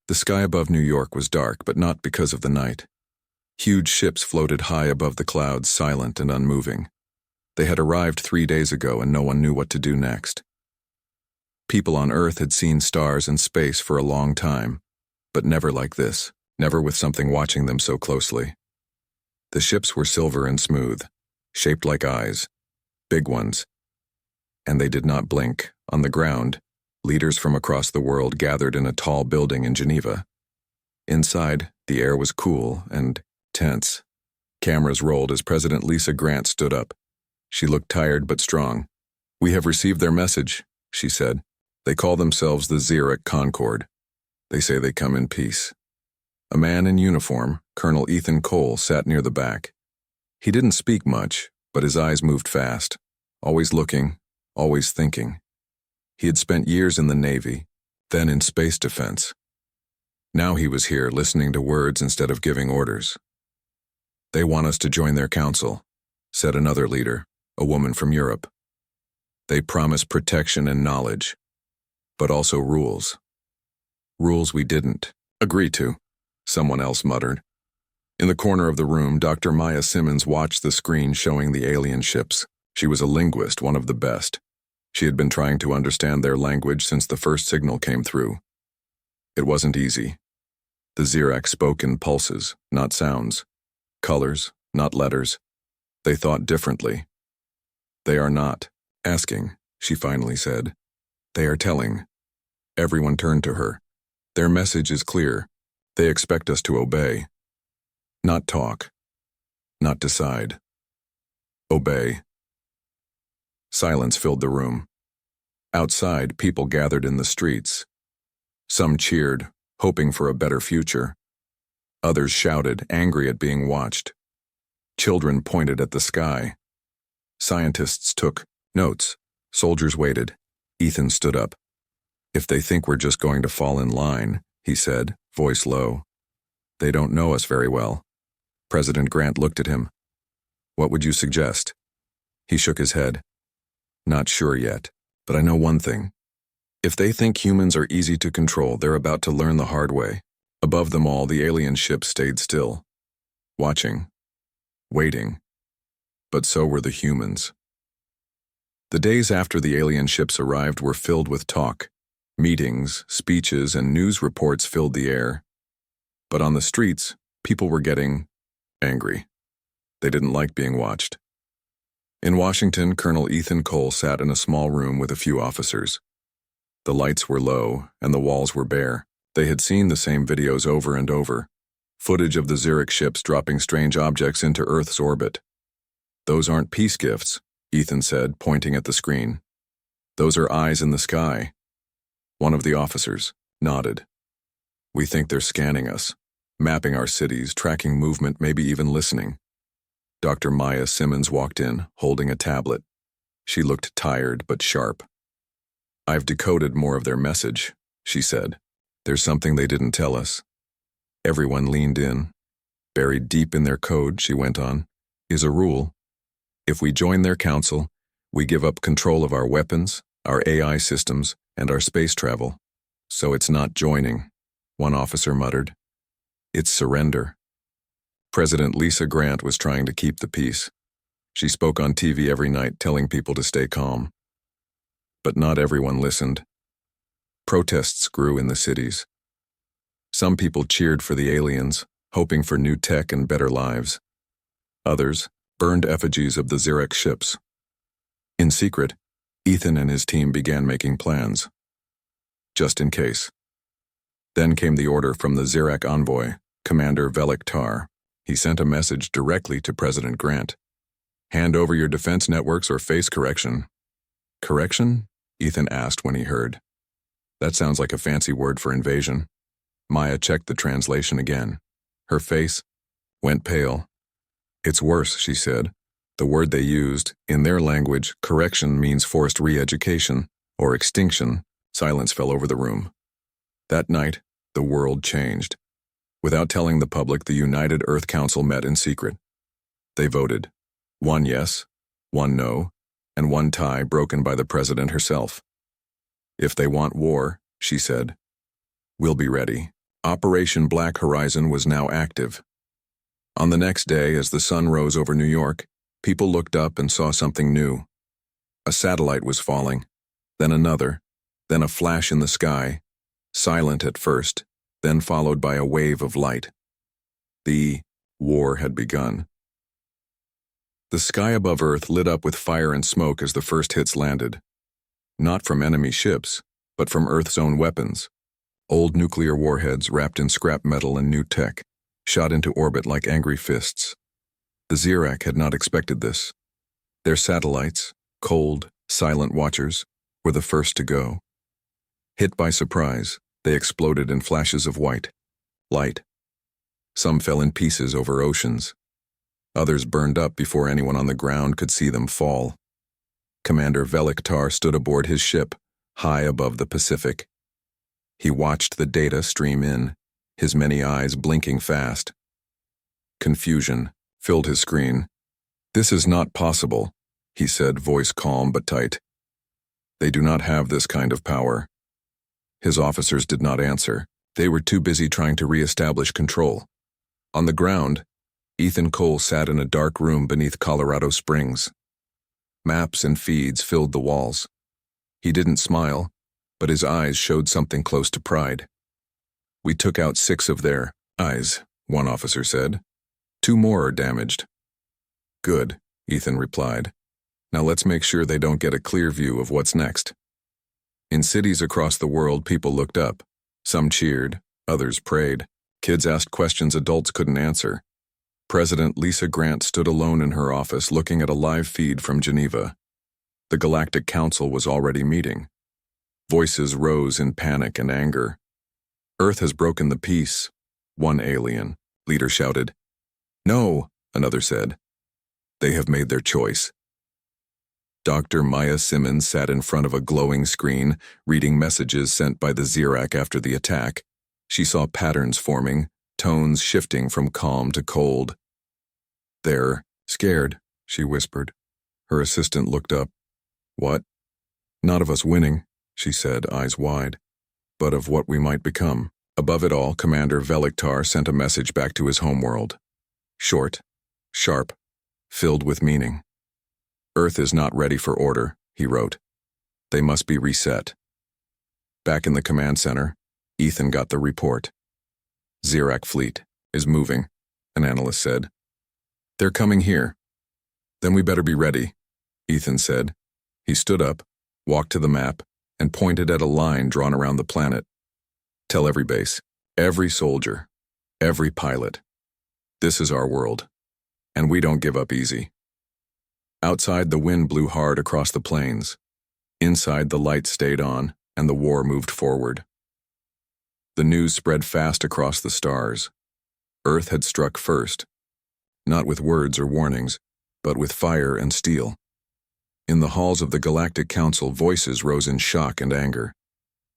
The sky above New York was dark, but not because of the night. Huge ships floated high above the clouds, silent and unmoving. They had arrived 3 days ago, and no one knew what to do next. People on Earth had seen stars and space for a long time, but never like this, never with something watching them so closely. The ships were silver and smooth, shaped like eyes, big ones, and they did not blink. On the ground, leaders from across the world gathered in a tall building in Geneva. Inside, the air was cool and tense. Cameras rolled as President Lisa Grant stood up. She looked tired but strong. "We have received their message," she said. "They call themselves the Xeric Concord. They say they come in peace." A man in uniform, Colonel Ethan Cole, sat near the back. He didn't speak much, but his eyes moved fast, always looking, always thinking. He had spent years in the Navy, then in space defense. Now he was here listening to words instead of giving orders. "They want us to join their council," said another leader, a woman from Europe. "They promise protection and knowledge, but also rules. Rules we didn't agree to," someone else muttered. In the corner of the room, Dr. Maya Simmons watched the screen showing the alien ships. She was a linguist, one of the best. She had been trying to understand their language since the first signal came through. It wasn't easy. The Xeric spoke in pulses, not sounds. Colors, not letters. They thought differently. "They are not asking," she finally said. "They are telling." Everyone turned to her. "Their message is clear. They expect us to obey. Not talk. Not decide. Obey." Silence filled the room. Outside, people gathered in the streets. Some cheered, hoping for a better future. Others shouted, angry at being watched. Children pointed at the sky. Scientists took notes. Soldiers waited. Ethan stood up. "If they think we're just going to fall in line," he said, voice low, "they don't know us very well." President Grant looked at him. "What would you suggest?" He shook his head. "Not sure yet, but I know one thing. If they think humans are easy to control, they're about to learn the hard way." Above them all, the alien ship stayed still, watching, waiting. But so were the humans. The days after the alien ships arrived were filled with talk. Meetings, speeches, and news reports filled the air. But on the streets, people were getting angry. They didn't like being watched. In Washington, Colonel Ethan Cole sat in a small room with a few officers. The lights were low, and the walls were bare. They had seen the same videos over and over. Footage of the Xeric ships dropping strange objects into Earth's orbit. "Those aren't peace gifts," Ethan said, pointing at the screen. "Those are eyes in the sky." One of the officers nodded. "We think they're scanning us, mapping our cities, tracking movement, maybe even listening." Dr. Maya Simmons walked in, holding a tablet. She looked tired but sharp. "I've decoded more of their message," she said. "There's something they didn't tell us." Everyone leaned in. "Buried deep in their code," she went on, "is a rule. If we join their council, we give up control of our weapons, our AI systems, and our space travel." "So it's not joining," one officer muttered. "It's surrender." President Lisa Grant was trying to keep the peace. She spoke on TV every night, telling people to stay calm. But not everyone listened. Protests grew in the cities. Some people cheered for the aliens, hoping for new tech and better lives. Others burned effigies of the Xeric ships. In secret, Ethan and his team began making plans. Just in case. Then came the order from the Xeric envoy, Commander Velik Tar. He sent a message directly to President Grant. "Hand over your defense networks or face correction." "Correction?" Ethan asked when he heard. "That sounds like a fancy word for invasion." Maya checked the translation again. Her face went pale. "It's worse," she said. "The word they used, in their language, correction means forced re-education, or extinction." Silence fell over the room. That night, the world changed. Without telling the public, the United Earth Council met in secret. They voted. 1 yes, 1 no, and 1 tie broken by the president herself. "If they want war," she said, "we'll be ready." Operation Black Horizon was now active. On the next day, as the sun rose over New York, people looked up and saw something new. A satellite was falling, then another, then a flash in the sky, silent at first, then followed by a wave of light. The war had begun. The sky above Earth lit up with fire and smoke as the first hits landed. Not from enemy ships, but from Earth's own weapons. Old nuclear warheads wrapped in scrap metal and new tech, shot into orbit like angry fists. The Zirac had not expected this. Their satellites, cold, silent watchers, were the first to go. Hit by surprise, they exploded in flashes of white, light. Some fell in pieces over oceans. Others burned up before anyone on the ground could see them fall. Commander Galactic stood aboard his ship, high above the Pacific. He watched the data stream in, his many eyes blinking fast. Confusion filled his screen. "This is not possible," he said, voice calm but tight. "They do not have this kind of power." His officers did not answer. They were too busy trying to re-establish control. On the ground, Ethan Cole sat in a dark room beneath Colorado Springs. Maps and feeds filled the walls. He didn't smile, but his eyes showed something close to pride. "We took out 6 of their eyes," one officer said. 2 more are damaged." "Good," Ethan replied. "Now let's make sure they don't get a clear view of what's next." In cities across the world, people looked up. Some cheered, others prayed. Kids asked questions adults couldn't answer. President Lisa Grant stood alone in her office looking at a live feed from Geneva. The Galactic Council was already meeting. Voices rose in panic and anger. "Earth has broken the peace," one alien leader shouted. "No," another said. "They have made their choice." Dr. Maya Simmons sat in front of a glowing screen, reading messages sent by the Zirac after the attack. She saw patterns forming, tones shifting from calm to cold. "They're scared," she whispered. Her assistant looked up. "What?" "Not of us winning," she said, eyes wide, "but of what we might become." Above it all, Commander Galactic sent a message back to his homeworld. Short, sharp, filled with meaning. "Earth is not ready for order," he wrote. "They must be reset." Back in the command center, Ethan got the report. "Zirac fleet is moving," an analyst said. "They're coming here." "Then we better be ready," Ethan said. He stood up, walked to the map, and pointed at a line drawn around the planet. "Tell every base, every soldier, every pilot, this is our world, and we don't give up easy." Outside, the wind blew hard across the plains. Inside, the lights stayed on, and the war moved forward. The news spread fast across the stars. Earth had struck first, not with words or warnings, but with fire and steel. In the halls of the Galactic Council, voices rose in shock and anger.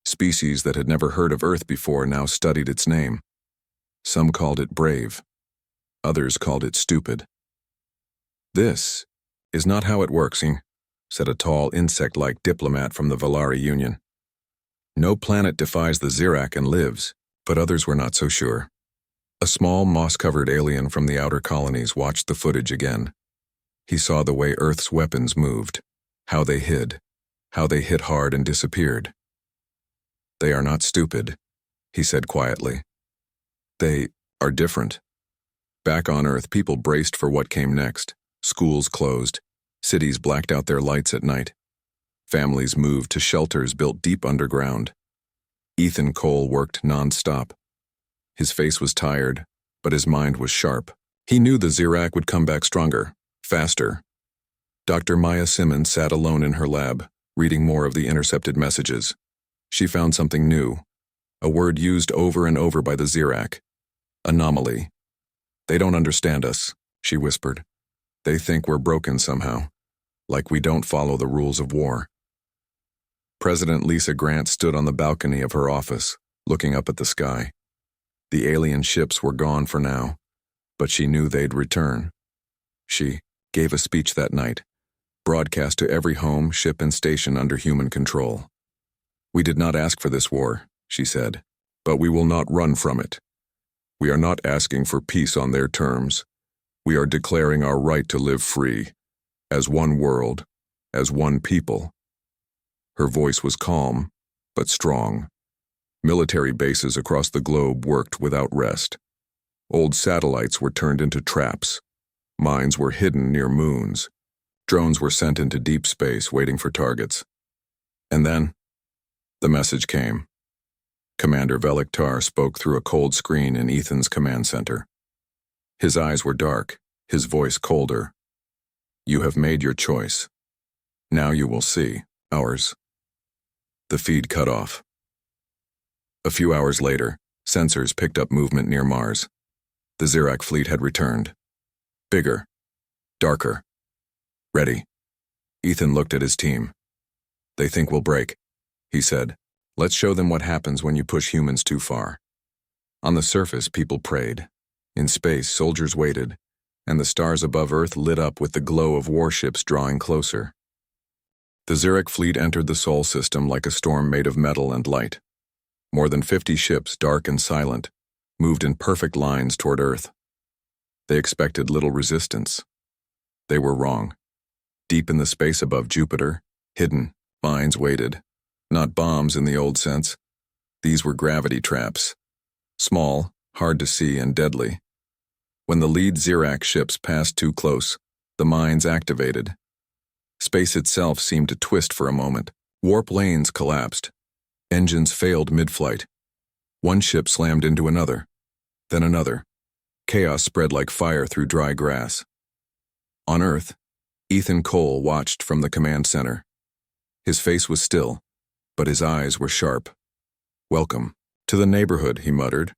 Species that had never heard of Earth before now studied its name. Some called it brave. Others called it stupid. "This is not how it works," said a tall insect-like diplomat from the Valari Union. "No planet defies the Zirac and lives," but others were not so sure. A small, moss-covered alien from the outer colonies watched the footage again. He saw the way Earth's weapons moved, how they hid, how they hit hard and disappeared. "They are not stupid," he said quietly. "They are different." Back on Earth, people braced for what came next. Schools closed. Cities blacked out their lights at night. Families moved to shelters built deep underground. Ethan Cole worked non-stop. His face was tired, but his mind was sharp. He knew the Zirac would come back stronger, faster. Dr. Maya Simmons sat alone in her lab, reading more of the intercepted messages. She found something new, a word used over and over by the Zirac. "Anomaly." "They don't understand us," she whispered. "They think we're broken somehow, like we don't follow the rules of war." President Lisa Grant stood on the balcony of her office, looking up at the sky. The alien ships were gone for now, but she knew they'd return. She gave a speech that night, broadcast to every home, ship, and station under human control. "We did not ask for this war," she said. But we will not run from it. We are not asking for peace on their terms. We are declaring our right to live free, as one world, as one people. Her voice was calm, but strong. Military bases across the globe worked without rest. Old satellites were turned into traps. Mines were hidden near moons. Drones were sent into deep space waiting for targets. And then, the message came. Commander Veliktar spoke through a cold screen in Ethan's command center. His eyes were dark, his voice colder. You have made your choice. Now you will see ours. The feed cut off. A few hours later, sensors picked up movement near Mars. The Zirak fleet had returned. Bigger. Darker. Ready. Ethan looked at his team. They think we'll break, he said. Let's show them what happens when you push humans too far. On the surface, people prayed. In space, soldiers waited, and the stars above Earth lit up with the glow of warships drawing closer. The Zirak fleet entered the Sol system like a storm made of metal and light. More than 50 ships, dark and silent, moved in perfect lines toward Earth. They expected little resistance. They were wrong. Deep in the space above Jupiter, hidden, mines waited. Not bombs in the old sense. These were gravity traps. Small, hard to see, and deadly. When the lead Zirak ships passed too close, the mines activated. Space itself seemed to twist for a moment. Warp lanes collapsed. Engines failed mid-flight. One ship slammed into another, then another. Chaos spread like fire through dry grass. On Earth, Ethan Cole watched from the command center. His face was still, but his eyes were sharp. Welcome to the neighborhood, he muttered.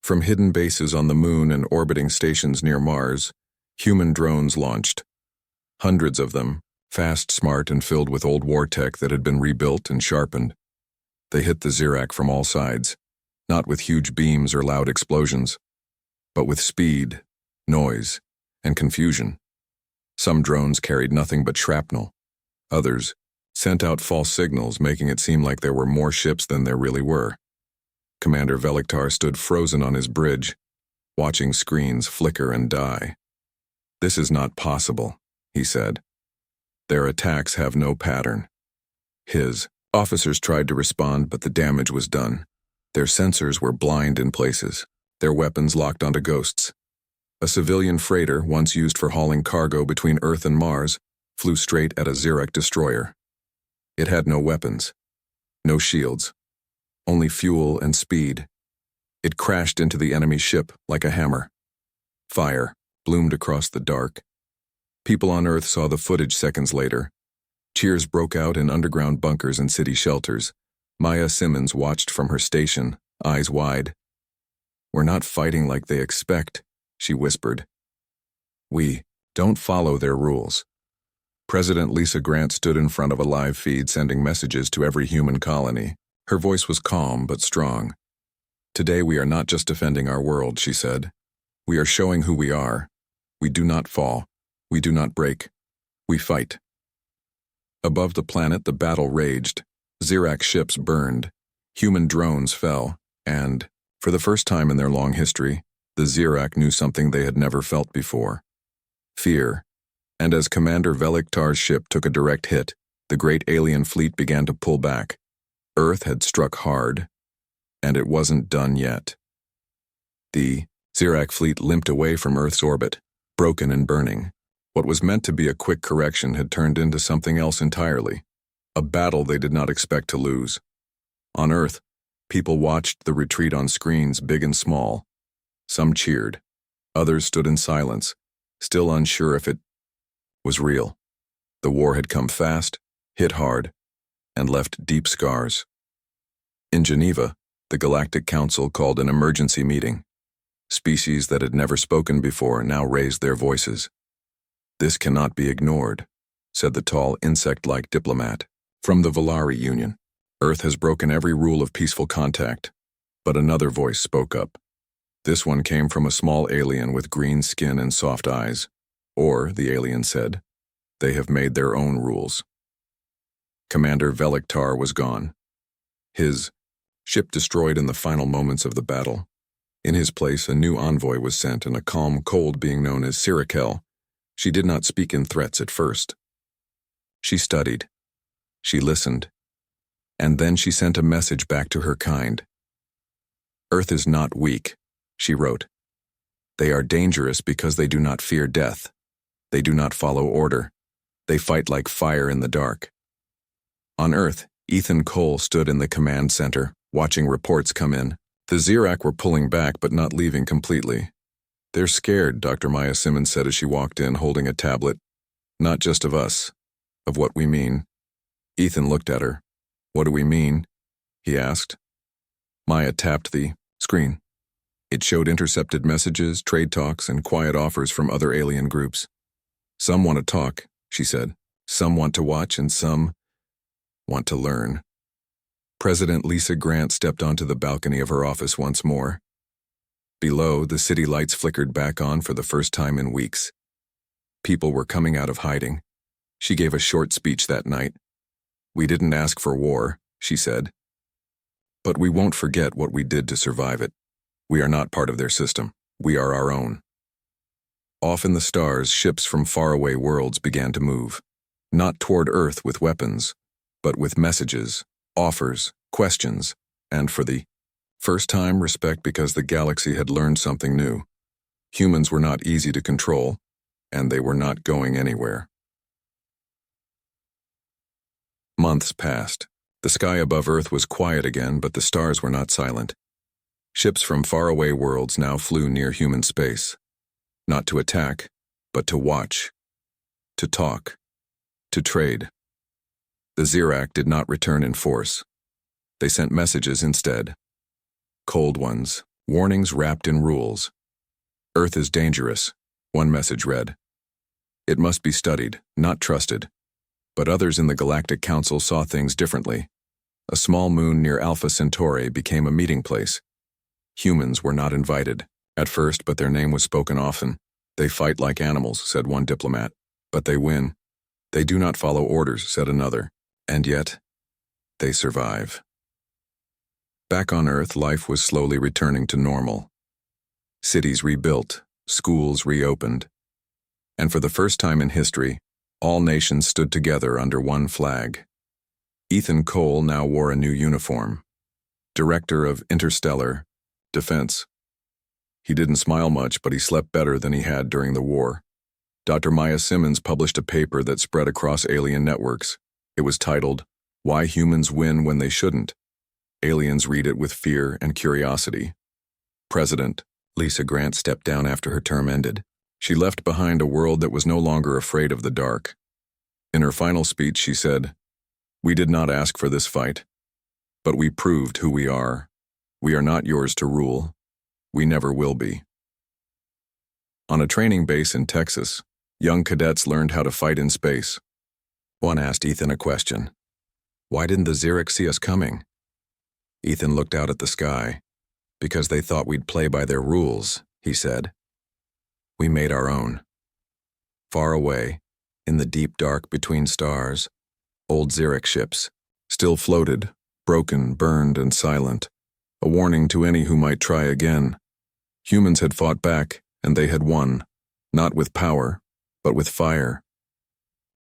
From hidden bases on the moon and orbiting stations near Mars, human drones launched. Hundreds of them, fast, smart, and filled with old war tech that had been rebuilt and sharpened. They hit the Zirak from all sides, not with huge beams or loud explosions, but with speed, noise, and confusion. Some drones carried nothing but shrapnel. Others sent out false signals, making it seem like there were more ships than there really were. Commander Veliktar stood frozen on his bridge, watching screens flicker and die. This is not possible, he said. Their attacks have no pattern. His officers tried to respond, but the damage was done. Their sensors were blind in places, their weapons locked onto ghosts. A civilian freighter, once used for hauling cargo between Earth and Mars, flew straight at a Zirak destroyer. It had no weapons, no shields, only fuel and speed. It crashed into the enemy ship like a hammer. Fire bloomed across the dark. People on Earth saw the footage seconds later. Cheers broke out in underground bunkers and city shelters. Maya Simmons watched from her station, eyes wide. We're not fighting like they expect, she whispered. We don't follow their rules. President Lisa Grant stood in front of a live feed sending messages to every human colony. Her voice was calm but strong. Today we are not just defending our world, she said. We are showing who we are. We do not fall. We do not break. We fight. Above the planet, the battle raged. Zirak ships burned. Human drones fell. And, for the first time in their long history, the Zirak knew something they had never felt before. Fear. And as Commander Veliktar's ship took a direct hit, the great alien fleet began to pull back. Earth had struck hard, and it wasn't done yet. The Zirak fleet limped away from Earth's orbit, broken and burning. What was meant to be a quick correction had turned into something else entirely, a battle they did not expect to lose. On Earth, people watched the retreat on screens, big and small. Some cheered. Others stood in silence, still unsure if it was real. The war had come fast, hit hard, and left deep scars. In Geneva, the Galactic Council called an emergency meeting. Species that had never spoken before now raised their voices. This cannot be ignored, said the tall, insect-like diplomat from the Volari Union. Earth has broken every rule of peaceful contact. But another voice spoke up. This one came from a small alien with green skin and soft eyes. Or, the alien said, they have made their own rules. Commander Veliktar was gone. His Ship destroyed in the final moments of the battle. In his place, a new envoy was sent, and a calm cold being known as Sirakel. She did not speak in threats at first. She studied. She listened. And then she sent a message back to her kind. Earth is not weak, she wrote. They are dangerous because they do not fear death. They do not follow order. They fight like fire in the dark. On Earth, Ethan Cole stood in the command center, watching reports come in. The Xerac were pulling back but not leaving completely. They're scared, Dr. Maya Simmons said as she walked in, holding a tablet. Not just of us, of what we mean. Ethan looked at her. What do we mean? He asked. Maya tapped the screen. It showed intercepted messages, trade talks, and quiet offers from other alien groups. Some want to talk, she said. Some want to watch, and some want to learn. President Lisa Grant stepped onto the balcony of her office once more. Below, the city lights flickered back on for the first time in weeks. People were coming out of hiding. She gave a short speech that night. We didn't ask for war, she said. But we won't forget what we did to survive it. We are not part of their system. We are our own. Off in the stars, ships from faraway worlds began to move. Not toward Earth with weapons, but with messages, offers, questions, and for the first time, respect because the galaxy had learned something new. Humans were not easy to control, and they were not going anywhere. Months passed. The sky above Earth was quiet again, but the stars were not silent. Ships from faraway worlds now flew near human space. Not to attack, but to watch, to talk, to trade. The Xerac did not return in force. They sent messages instead. Cold ones, warnings wrapped in rules. Earth is dangerous, one message read. It must be studied, not trusted. But others in the Galactic Council saw things differently. A small moon near Alpha Centauri became a meeting place. Humans were not invited, at first, but their name was spoken often. They fight like animals, said one diplomat, but they win. They do not follow orders, said another, and yet, they survive. Back on Earth, life was slowly returning to normal. Cities rebuilt, schools reopened, and for the first time in history, all nations stood together under one flag. Ethan Cole now wore a new uniform, Director of Interstellar Defense. He didn't smile much, but he slept better than he had during the war. Dr. Maya Simmons published a paper that spread across alien networks. It was titled, Why Humans Win When They Shouldn't. Aliens read it with fear and curiosity. President Lisa Grant stepped down after her term ended. She left behind a world that was no longer afraid of the dark. In her final speech, she said, We did not ask for this fight, but we proved who we are. We are not yours to rule. We never will be. On a training base in Texas, young cadets learned how to fight in space. One asked Ethan a question. Why didn't the Xerac see us coming? Ethan looked out at the sky. Because they thought we'd play by their rules, he said. We made our own. Far away, in the deep dark between stars, old Xerac ships still floated, broken, burned, and silent, a warning to any who might try again. Humans had fought back, and they had won, not with power, but with fire.